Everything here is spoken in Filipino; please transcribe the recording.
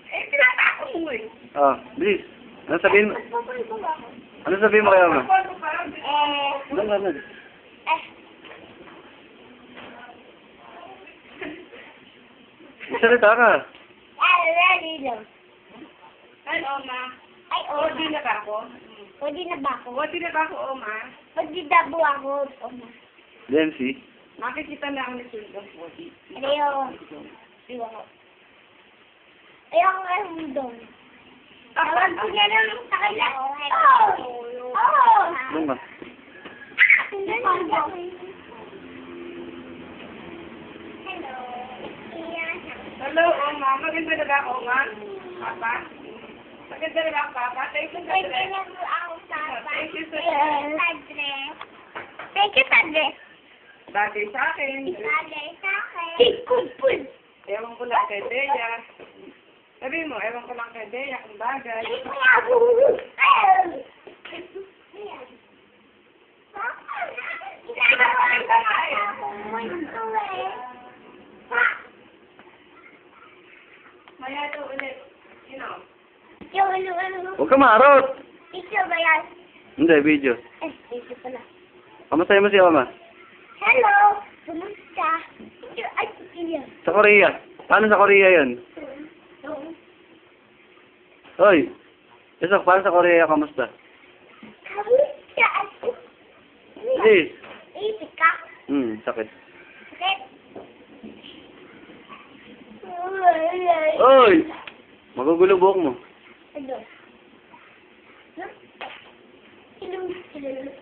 Eh, tinatako mo eh. Oh, bilis. Ano sabihin mo? Ano sabihin mo kaya ma? Ano? Salita ka. Ay, Oma. Ay, Odi na ba ako? Pwede na ba ako? Odi na ba ako, Oma? Pwede na ba ako? Dempsey. Makikita na ako ni Sultan Odi. Ayaw. Ayaw nga yung doon. Tawag ko niya lang sa kanya. Ano ba? Hello, Oma. Maganda na ba ako, Oma? Papa? Maganda na ba ako, Papa? Thank you, Pwede Sadre. na ba ako sa Thank you, Sadre. Sadre. Thank you, Sadre. Bagay sa akin. Sadre sa akin. Ewan ko lang kay Deya. Sabi mo, ewan ko lang kay Deya kung bagay. Maya ito ulit. Huwag ka marot. Ito ba yan? Hindi, video. Ito pala. Kamusta mo si Oma? Hello! Kumusta? Ay, iya. Sa Korea. Paano sa Korea yun? Hoy. Isok, paano sa Korea? Kamusta? Kamusta? Please. Isip ka? Sakit. Sakit? Hoy! Magugulo buhok mo. Ano? Hello? Hello?